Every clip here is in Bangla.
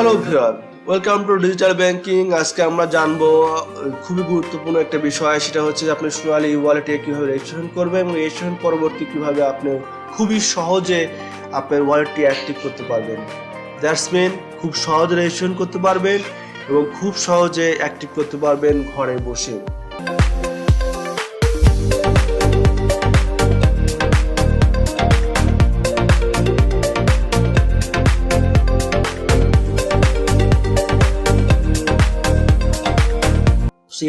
Hello viewer, welcome to digital banking. আজকে আমরা জানবো খুবই গুরুত্বপূর্ণ একটা বিষয়, সেটা হচ্ছে যে আপনি সোনালী ওয়ালেটে কীভাবে রেজিস্ট্রেশন করবেন এবং রেজিস্ট্রেশন পরবর্তী কীভাবে আপনি খুবই সহজে আপনার ওয়ালেটটি অ্যাক্টিভ করতে পারবেন। দ্যাটস মিন খুব সহজে রেজিস্ট্রেশন করতে পারবেন এবং খুব সহজে অ্যাক্টিভ করতে পারবেন ঘরে বসে।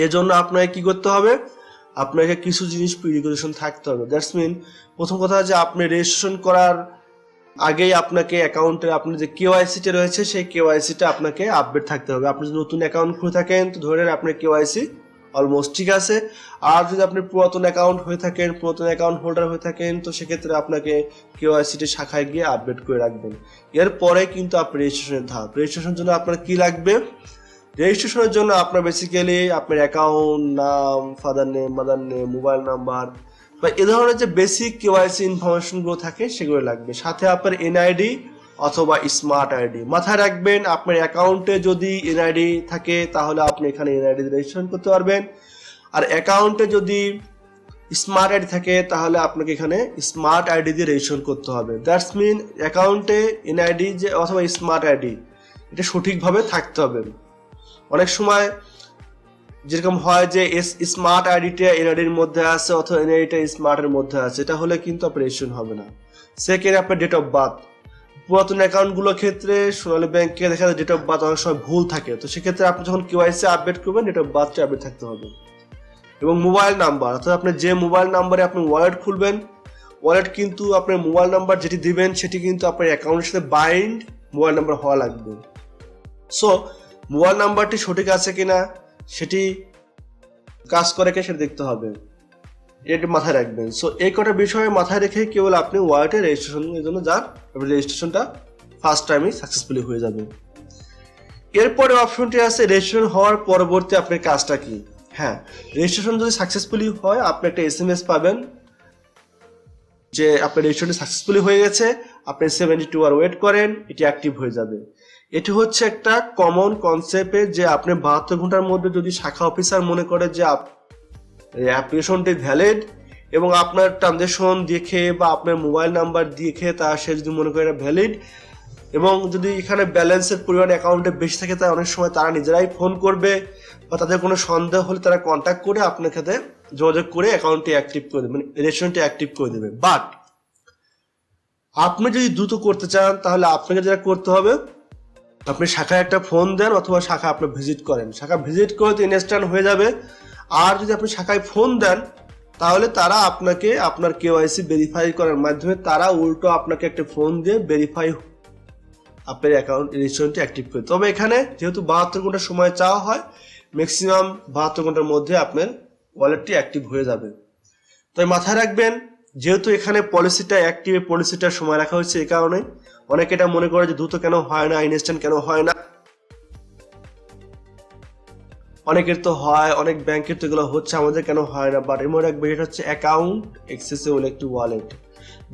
এর জন্য আপনাকে কি করতে হবে, আপনাকে কিছু জিনিস প্রিকশন থাকতে হবে। দ্যাটস মিন প্রথম কথা যে আপনি রেজিস্ট্রেশন করার আগেই আপনাকে অ্যাকাউন্টে আপনার যে কেওয়াইসিটা রয়েছে সেই কেওয়াইসিটা আপনাকে আপডেট থাকতে হবে। আপনি যদি নতুন অ্যাকাউন্ট খুলে থাকেন তো ধরে নেন আপনার কেওয়াইসি অলমোস্ট ঠিক আছে। আর যদি আপনি পুরাতন অ্যাকাউন্ট হয়ে থাকেন, পুরাতন অ্যাকাউন্ট হোল্ডার হয়ে থাকেন, তো সেক্ষেত্রে আপনাকে কেওয়াইসিটি শাখায় গিয়ে আপডেট করে রাখবেন। এরপরে কিন্তু আপনি রেজিস্ট্রেশনের ধাপ। রেজিস্ট্রেশনের জন্য আপনার কি লাগবে? রেজিস্ট্রেশনের জন্য আপনার বেসিক্যালি আপনার অ্যাকাউন্ট নাম, father name, mother name, mobile number বা এ ধরনের যে বেসিক কেওয়াইসি ইনফরমেশনগুলো থাকে সেগুলো লাগবে। সাথে আপনার এনআইডি অথবা স্মার্ট আইডি। মাথায় রাখবেন আপনার অ্যাকাউন্টে যদি এনআইডি থাকে তাহলে আপনি এখানে এনআইডি রেজিস্ট্রেশন করতে পারবেন, আর অ্যাকাউন্টে যদি স্মার্ট আইডি থাকে তাহলে আপনাকে এখানে স্মার্ট আইডি দিয়ে রেজিস্ট্রেশন করতে হবে। দ্যাটস মিন অ্যাকাউন্টে এনআইডি যে অথবা স্মার্ট আইডি এটা সঠিকভাবে থাকতে হবে। অনেক সময় যেরকম হয় যে স্মার্ট আইডিটা এনআইডির মধ্যে আছে অথবা এনআইডিটা স্মার্টের মধ্যে আছে, এটা হলে কিন্তু আপনার রেজিস্ট্রেশন হবে না। সেকেন্ড, আপনার ডেট অফ বার্থ। পুরাতন অ্যাকাউন্টগুলোর ক্ষেত্রে সোনালী ব্যাংকে দেখা যায় ডেট অফ বার্থ অনেক সময় ভুল থাকে, তো সেক্ষেত্রে আপনি যখন কেওয়াইসি আপডেট করবেন ডেট অফ বার্থটা আপডেট থাকতে হবে। এবং মোবাইল নাম্বার, অর্থাৎ আপনি যে মোবাইল নাম্বারে আপনি ওয়ালেট খুলবেন, ওয়ালেট কিন্তু আপনার মোবাইল নাম্বার যেটি দিবেন সেটি কিন্তু আপনার অ্যাকাউন্টের সাথে বাইন্ড মোবাইল নাম্বার হওয়া লাগবে। সো মোবাইল নাম্বারটি সঠিক আছে কিনা সেটি কাজ করে কিনা সেটা দেখতে হবে, এটা মাথায় রাখবেন। সো এই কটা বিষয়ে মাথায় রেখে কেবল আপনি ওয়ালেটে রেজিস্ট্রেশনের জন্য যান, এবং রেজিস্ট্রেশনটা ফার্স্ট টাইমই সাকসেসফুলি হয়ে যাবে। এরপরে অপশনটি আছে রেজিস্ট্রেশন হওয়ার পরবর্তী আপনার কাজটা কি। হ্যাঁ, রেজিস্ট্রেশন যদি সাকসেসফুলি হয় আপনি একটা SMS পাবেন যে আপনার রেজিস্ট্রেশনটি সাকসেসফুলি হয়ে গেছে, আপনি 72 আওয়ার ওয়েট করেন, এটি অ্যাক্টিভ হয়ে যাবে। এটি হচ্ছে একটা কমন কনসেপ্টে যে আপনি 72 ঘন্টার মধ্যে যদি শাখা অফিসার মনে করে যে অ্যাপ্লিকেশনটি ভ্যালিড এবং আপনার ট্রানজ্যাকশন দেখে বা আপনার মোবাইল নাম্বার দেখে সে যদি মনে করে এটা ভ্যালিড এবং যদি এখানে ব্যালেন্সের পরিমাণ অ্যাকাউন্টে বেশি থাকে তাই অনেক সময় তারা নিজেরাই ফোন করবে বা তাদের কোনো সন্দেহ হলে তারা কন্ট্যাক্ট করে আপনার সাথে যোগাযোগ করে অ্যাকাউন্টটি অ্যাক্টিভ করে দেবে, মানে রেজিস্ট্রেশনটি অ্যাক্টিভ করে দেবে। বাট আপনি যদি দ্রুত করতে চান তাহলে আপনাকে যেটা করতে হবে, আপনি শাখায় একটা ফোন দেন অথবা শাখা আপনি ভিজিট করেন। শাখা ভিজিট করে তো ইনস্ট্যান্ট হয়ে যাবে। আর যদি আপনি শাখায় ফোন দেন তাহলে তারা আপনাকে আপনার কেওয়াইসি ভেরিফাই করার মাধ্যমে তারা উল্টো আপনাকে একটা ফোন দিয়ে ভেরিফাই আপনার অ্যাকাউন্ট রেজিস্ট্রেশনটি অ্যাক্টিভ করে। তবে এখানে যেহেতু 72 ঘন্টা সময় চাওয়া হয়, ম্যাক্সিমাম 72 ঘন্টার মধ্যে আপনার ওয়ালেটটি অ্যাক্টিভ হয়ে যাবে। তাই মাথায় রাখবেন যেহেতু এখানে পলিসিটা অ্যাক্টিভ, পলিসিটার সময় রাখা হয়েছে, এই কারণে অনেকে এটা মনে করে যে দ্রুত কেন হয় না, ইনস্ট্যান্ট কেন হয় না। অনেকের তো হয়, অনেক ব্যাংকের তো এগুলো হচ্ছে, আমাদের কেন হয় না। বাট মনে রাখবেন এটা হচ্ছে অ্যাকাউন্ট অ্যাক্সেসেবল একটি ওয়ালেট।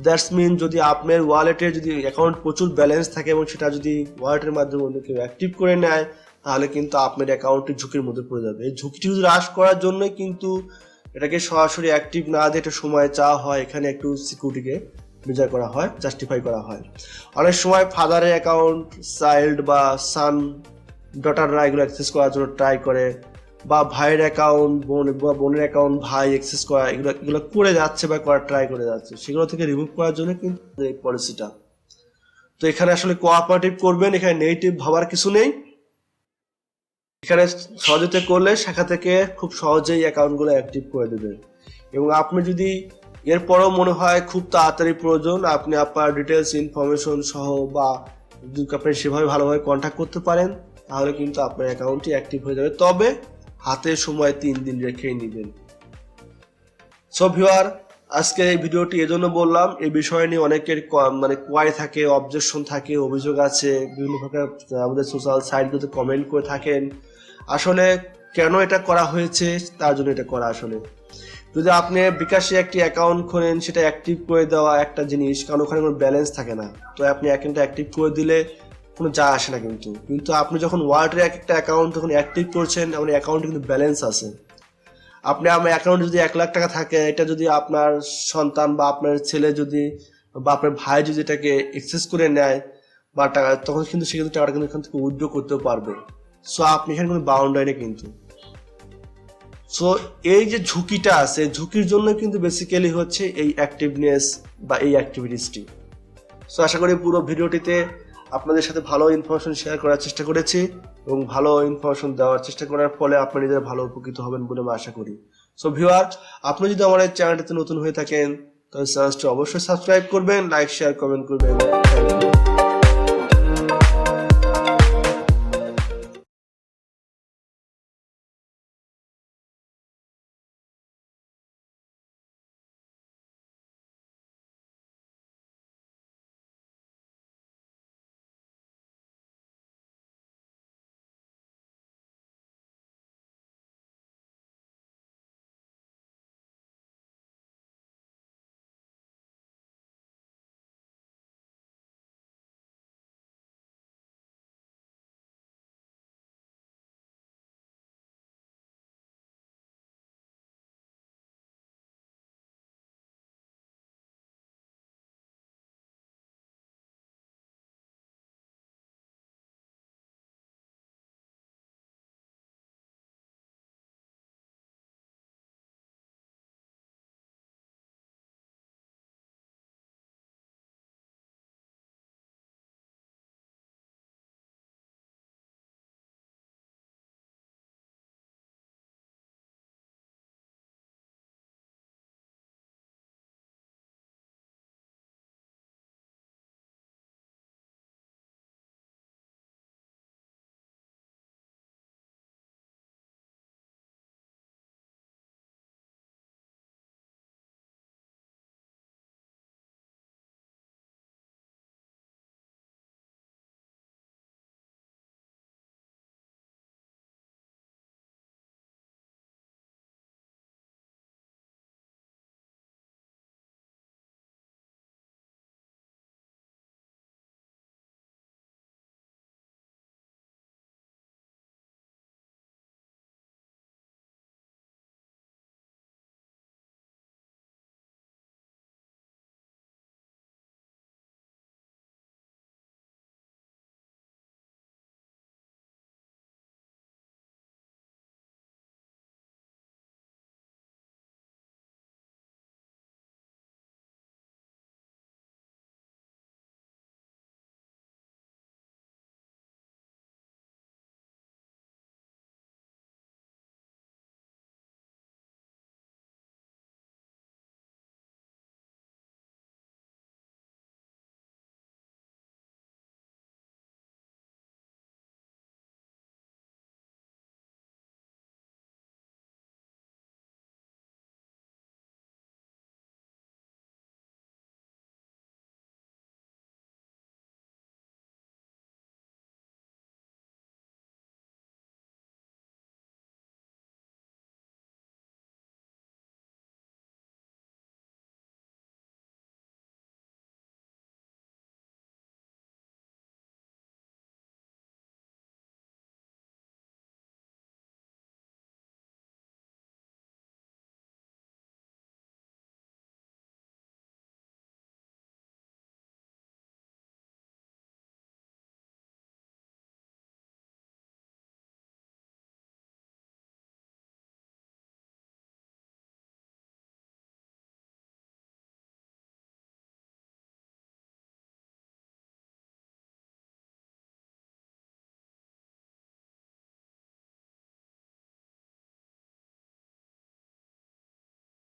দ্যাটস মিন যদি আপনার ওয়ালেটে যদি অ্যাকাউন্ট প্রচুর ব্যালেন্স থাকে এবং সেটা যদি ওয়ালেটের মাধ্যমে অন্য কেউ অ্যাক্টিভ করে নেয় তাহলে কিন্তু আপনার অ্যাকাউন্টটি ঝুঁকির মধ্যে পড়ে যাবে। এই ঝুঁকিটি হ্রাস করার জন্যই কিন্তু এটাকে সরাসরি অ্যাক্টিভ না দিয়ে একটা সময় চাওয়া হয়, এখানে একটু সিকিউরিটিকে মেজার করা হয়, জাস্টিফাই করা হয়। অনেক সময় ফাদারের অ্যাকাউন্ট চাইল্ড বা সান ডটাররা এগুলো অ্যাক্সেস করার জন্য ট্রাই করে, বা ভাইয়ের অ্যাকাউন্ট বোন বা বোনের অ্যাকাউন্ট ভাই অ্যাক্সেস করা, এগুলো করে যাচ্ছে বা করার ট্রাই করে যাচ্ছে, সেগুলো থেকে রিমুভ করার জন্য কিন্তু এই পলিসিটা। তো এখানে আসলে কোঅপারেটিভ করবেন, এখানে নেগেটিভ ভাবার কিছু নেই। এখানে সহযোগিতা করলে শাখা থেকে খুব সহজেই অ্যাকাউন্টগুলো অ্যাক্টিভ করে দেবেন। এবং আপনি যদি এরপরও মনে হয় খুব তাড়াতাড়ি প্রয়োজন, আপনি আপনার ডিটেলস ইনফরমেশন সহ বা যদি আপনি সেভাবে ভালোভাবে কন্ট্যাক্ট করতে পারেন তাহলে কিন্তু আপনার অ্যাকাউন্টটি অ্যাক্টিভ হয়ে যাবে, তবে হাতে সময় 3 দিন রেখেই নেবেন। সো ভিউয়ার, আজকে এই ভিডিওটি এজন্য বললাম, এই বিষয় নিয়ে অনেকের কোয়ারি থাকে, অবজেকশন থাকে, অভিযোগ আছে, বিভিন্ন প্রকার আমাদের সোশ্যাল সাইটগুলোতে কমেন্ট করে থাকেন। আসলে কেন এটা করা হয়েছে তার জন্য এটা করা। আসলে যদি আপনি বিকাশে একটি অ্যাকাউন্ট খোলেন সেটা অ্যাক্টিভ করে দেওয়া একটা জিনিস, কারণ ওখানে কোনো ব্যালেন্স থাকে না, তো আপনি অ্যাকাউন্টটা অ্যাক্টিভ করে দিলে কোনো যা আসে না। কিন্তু কিন্তু আপনি যখন ওয়ালেটের একটা অ্যাকাউন্ট যখন অ্যাক্টিভ করছেন, আপনার অ্যাকাউন্টে কিন্তু ব্যালেন্স আছে। আমার অ্যাকাউন্টে যদি 1 লাখ টাকা থাকে, এটা যদি আপনার সন্তান বা আপনার ছেলে যদি বা আপনার ভাই যদি এটাকে এক্সেস করে নেয় বা টাকা, তখন কিন্তু সে কিন্তু টাকাটা কিন্তু এখান থেকে উইথড্র করতেও পারবে। সো আপনি এখানে কোনো বাউন্ডারি নেই কিন্তু। সো এই যে ঝুঁকিটা আছে, ঝুঁকির জন্য কিন্তু বেসিক্যালি হচ্ছে এই অ্যাক্টিভনেস বা এই অ্যাক্টিভিটিসটি। সো আশা করি পুরো ভিডিওটিতে আপনাদের সাথে ভালো ইনফরমেশন শেয়ার করার চেষ্টা করেছি এবং ভালো ইনফরমেশন দেওয়ার চেষ্টা করার ফলে আপনারা নিজেরা ভালো উপকৃত হবেন বলে আমি আশা করি। সো ভিউয়ার, আপনি যদি আমার এই চ্যানেলটিতে নতুন হয়ে থাকেন তাহলে চ্যানেলটি অবশ্যই সাবস্ক্রাইব করবেন, লাইক শেয়ার কমেন্ট করবেন। Thank you.